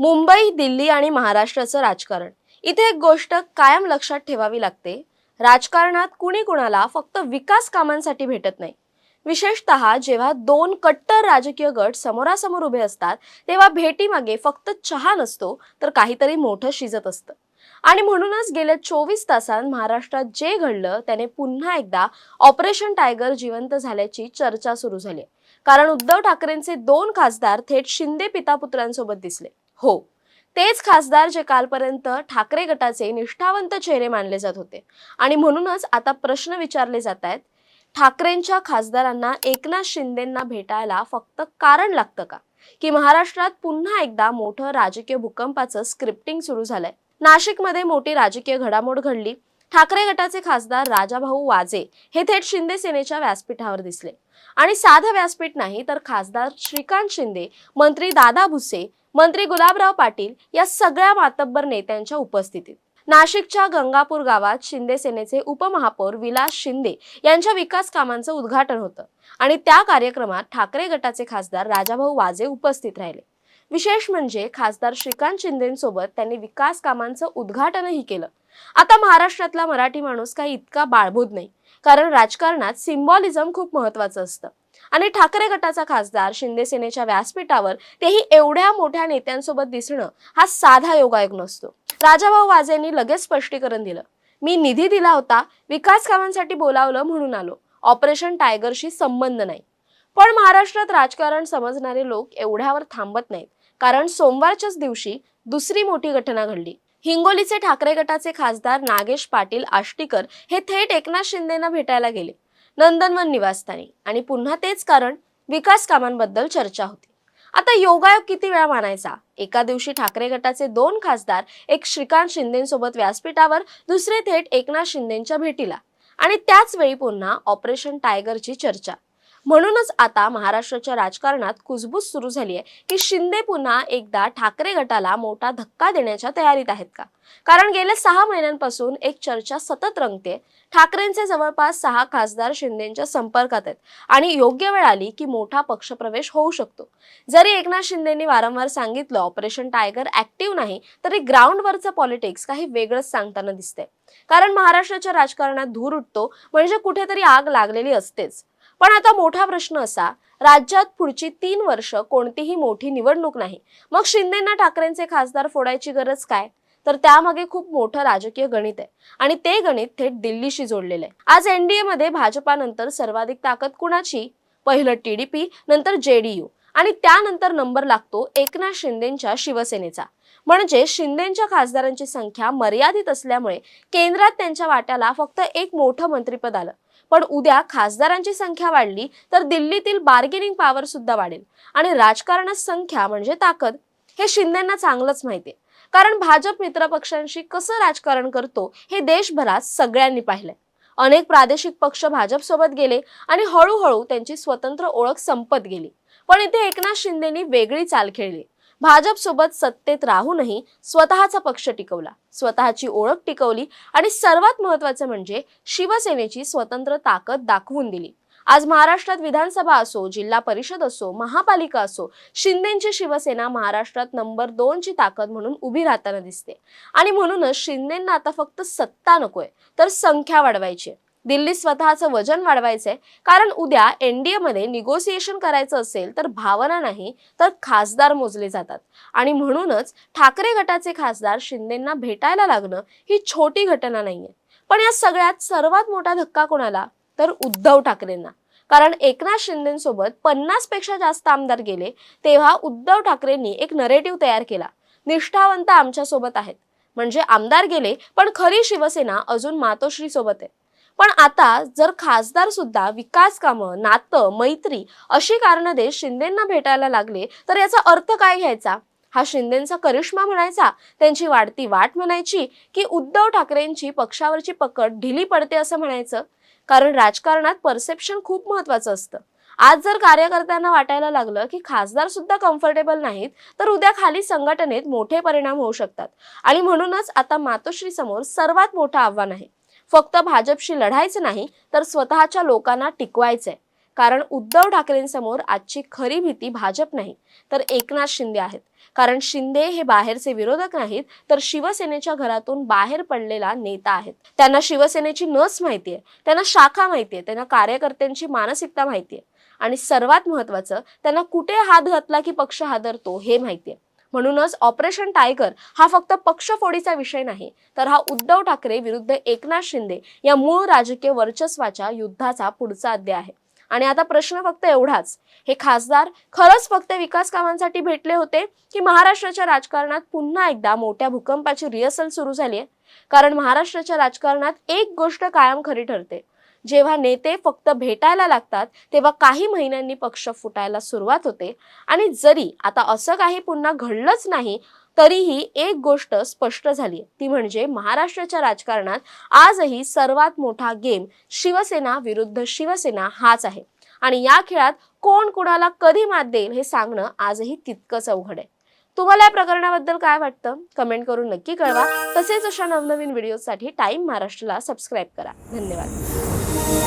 मुंबई, दिल्ली आणि महाराष्ट्राचं राजकारण. इथे एक गोष्ट कायम लक्षात ठेवावी लागते. राजकारणात कुणी कुणाला फक्त विकास कामांसाठी भेटत नाही. विशेषतः जेव्हा दोन कट्टर राजकीय गट समोरासमोर उभे असतात, तेव्हा भेटीमागे फक्त चहा नसतो, तर काहीतरी मोठं शिजत असतं. आणि म्हणूनच गेल्या 24 तासांत महाराष्ट्रात जे घडलं त्याने पुन्हा एकदा ऑपरेशन टायगर जिवंत झाल्याची चर्चा सुरू झाली. कारण उद्धव ठाकरेंचे दोन खासदार थेट शिंदे पितापुत्रांसोबत दिसले. हो, तेच खासदार जे कालपर्यंत ठाकरे गटाचे निष्ठावंत चेहरे मानले जात होते. आणि म्हणूनच आता प्रश्न विचारले जात आहेत, ठाकरेंच्या खासदारांना एकनाथ शिंदेंना भेटायला फक्त कारण लागतं का, की महाराष्ट्रात पुन्हा एकदा मोठं राजकीय भूकंपाचं स्क्रिप्टिंग सुरू झालंय? नाशिकमध्ये मोठी राजकीय घडामोड घडली. ठाकरे गटाचे खासदार राजाभाऊ वाजे हे थेट शिंदे सेनेच्या व्यासपीठावर दिसले. आणि साधं व्यासपीठ नाही, तर खासदार श्रीकांत शिंदे, मंत्री दादा भुसे, मंत्री गुलाबराव पाटील या सगळ्या मातब्बर नेत्यांच्या उपस्थितीत. नाशिकच्या गंगापूर गावात शिंदे सेनेचे उपमहापौर विलास शिंदे यांच्या विकास कामांचं उद्घाटन होतं. आणि त्या कार्यक्रमात ठाकरे गटाचे खासदार राजाभाऊ वाजे उपस्थित राहिले. विशेष म्हणजे खासदार श्रीकांत शिंदेंसोबत त्यांनी विकास कामांचं उद्घाटनही केलं. आता महाराष्ट्रातला मराठी माणूस काही इतका बाळबोध नाही, कारण राजकारणात सिम्बॉलिझम खूप महत्वाचं असतं. आणि ठाकरे गटाचा खासदार शिंदे सेनेच्या व्यासपीठावर, तेही एवढ्या मोठ्या नेत्यांसोबत दिसणं, हा साधा योगायोग नसतो. राजाभाऊ वाजेंनी लगेच स्पष्टीकरण दिलं, मी निधी दिला होता, विकास कामांसाठी बोलावलं म्हणून आलो, ऑपरेशन टायगरशी संबंध नाही. पण महाराष्ट्रात राजकारण समजणारे लोक एवढ्यावर थांबत नाहीत, कारण सोमवारच्याच दिवशी दुसरी मोठी घटना घडली. हिंगोलीचे ठाकरे गटाचे खासदार नागेश पाटील आष्टीकर हे थेट एकनाथ शिंदेंना भेटायला गेले, नंदनवन निवासस्थानी. आणि पुन्हा तेच कारण, विकास कामांबद्दल चर्चा होती. आता योगायोग किती वेळा मानायचा? एका दिवशी ठाकरे गटाचे दोन खासदार, एक श्रीकांत शिंदेंसोबत व्यासपीठावर, दुसरे थेट एकनाथ शिंदेंच्या भेटीला. आणि त्याच वेळी पुन्हा ऑपरेशन टायगरची चर्चा. म्हणूनच आता महाराष्ट्राच्या राजकारणात कुजबूज सुरू झाली आहे की शिंदे पुन्हा एकदा ठाकरे गटाला मोठा धक्का देण्याच्या तयारीत आहेत का? कारण गेल्या 6 महिन्यांपासून एक चर्चा सतत रंगते. ठाकरेंचे जवळपास 6 खासदार शिंदेंच्या संपर्कात आहेत आणि योग्य वेळ आली की मोठा पक्षप्रवेश होऊ शकतो. जरी एकनाथ शिंदेंनी वारंवार सांगितलं ऑपरेशन टायगर ऍक्टिव्ह नाही, तरी ग्राउंडवरचं पॉलिटिक्स काही वेगळंच सांगताना दिसतंय. कारण महाराष्ट्राच्या राजकारणात धूर उठतो म्हणजे कुठेतरी आग लागलेली असतेच. पण आता मोठा प्रश्न असा, राज्यात पुढची 3 वर्ष कोणतीही मोठी निवडणूक नाही, मग शिंदेंना ठाकरेंचे खासदार फोडायची गरज काय? तर त्यामागे खूप मोठं राजकीय गणित आहे आणि ते गणित थेट दिल्लीशी जोडलेलं आहे. आज एनडीए मध्ये भाजपानंतर सर्वाधिक ताकद कुणाची? पहिलं टीडीपी, नंतर जेडीयू आणि त्यानंतर नंबर लागतो एकनाथ शिंदेंच्या शिवसेनेचा. म्हणजे शिंदेंच्या खासदारांची संख्या मर्यादित असल्यामुळे केंद्रात त्यांच्या वाट्याला फक्त एक मोठं मंत्रिपद आलं. पण उद्या खासदारांची संख्या वाढली तर दिल्लीतील बार्गेनिंग पॉवर सुद्धा वाढेल. आणि राजकारणात संख्या म्हणजे ताकद, हे शिंदेंना चांगलंच माहितीये. कारण भाजप मित्रपक्षांशी कसं राजकारण करतो हे देशभरात सगळ्यांनी पाहिलंय. अनेक प्रादेशिक पक्ष भाजपसोबत गेले आणि हळूहळू त्यांची स्वतंत्र ओळख संपत गेली. पण इथे एकनाथ शिंदेंनी वेगळी चाल खेळली. भाजपसोबत सत्तेत राहूनही स्वतःचा पक्ष टिकवला, स्वतःची ओळख टिकवली आणि सर्वात महत्त्वाचं म्हणजे शिवसेनेची स्वतंत्र ताकद दाखवून दिली. आज महाराष्ट्रात विधानसभा असो, जिल्हा परिषद असो, महापालिका असो, शिंदेंची शिवसेना महाराष्ट्रात नंबर 2 ची ताकद म्हणून उभी राहताना दिसते. आणि म्हणूनच शिंदेंना आता फक्त सत्ता नकोय, तर संख्या वाढवायची. दिल्लीत स्वतःचं वजन वाढवायचंय. कारण उद्या एनडीए मध्ये निगोसिएशन करायचं असेल तर भावना नाही, तर खासदार मोजले जातात. आणि म्हणूनच ठाकरे गटाचे खासदार शिंदेंना भेटायला लागणं ही छोटी घटना नाहीये. पण या सगळ्यात सर्वात मोठा धक्का कोणाला? तर उद्धव ठाकरेंना. कारण एकनाथ शिंदेंसोबत 50 पेक्षा जास्त आमदार गेले, तेव्हा उद्धव ठाकरेंनी एक नरेटिव्ह तयार केला, निष्ठावंत आमच्या सोबत आहेत. म्हणजे आमदार गेले, पण खरी शिवसेना अजून मातोश्री सोबत आहे. पण आता जर खासदार सुद्धा विकास कामं, नातं, मैत्री अशी कारणं देत शिंदेंना भेटायला लागले, तर याचा अर्थ काय घ्यायचा? हा शिंदेंचा करिश्मा म्हणायचा, त्यांची वाढती वाट म्हणायची, की उद्धव ठाकरेंची पक्षावरची पकड ढिली पडते असं म्हणायचं? कारण राजकारणात परसेप्शन खूप महत्वाचं असतं. आज जर कार्यकर्त्यांना वाटायला लागलं की खासदार सुद्धा कम्फर्टेबल नाहीत, तर उद्या खाली संघटनेत मोठे परिणाम होऊ शकतात. आणि म्हणूनच आता मातोश्री समोर सर्वात मोठं आव्हान आहे. फक्त भाजपशी लढायचं नाही, तर स्वतःच्या लोकांना टिकवायचंय. कारण उद्धव ठाकरेंसमोर आजची खरी भीती भाजप नाही तर एकनाथ शिंदे आहेत. कारण शिंदे हे बाहेरचे विरोधक नाहीत तर शिवसेनेच्या घरातून बाहेर पडलेला नेता आहेत. त्यांना शिवसेनेची नस माहितीये, त्यांना शाखा माहितीये, त्यांना कार्यकर्त्यांची मानसिकता माहितीये आणि सर्वात महत्त्वाचं त्यांना कुठे हात घातला की पक्ष हादरतो हे माहितीये. म्हणूनच ऑपरेशन टायगर हा फक्त पक्षफोडीचा विषय नाही तर हा उद्धव ठाकरे विरुद्ध एकनाथ शिंदे या मूळ राजकीय वर्चस्वाच्या युद्धाचा पुढचा अध्याय आहे. आणि आता प्रश्न फक्त एवढाच, हे खासदार खरंच फक्त विकास कामांसाठी भेटले होते की महाराष्ट्राच्या राजकारणात पुन्हा एकदा मोठ्या भूकंपाची रिहर्सल सुरू झाली आहे? कारण महाराष्ट्राच्या राजकारणात एक गोष्ट कायम खरी ठरते, जेव्हा नेते फक्त भेटायला लागतात तेव्हा काही महिन्यांनी पक्ष फुटायला सुरुवात होते. आणि जरी आता असं काही पुन्हा घडलंच नाही तरीही एक गोष्ट स्पष्ट झाली, ती म्हणजे महाराष्ट्राच्या राजकारणात आजही सर्वात मोठा गेम शिवसेना विरुद्ध शिवसेना हाच आहे. आणि या खेळात कोण कुणाला कधी मात देईल हे सांगणं आजही तितकंच अवघड आहे. तुम्हाला या प्रकरणाबद्दल काय वाटतं कमेंट करून नक्की कळवा. तसेच अशा नवनवीन व्हिडिओसाठी टाइम महाराष्ट्राला सबस्क्राईब करा. धन्यवाद.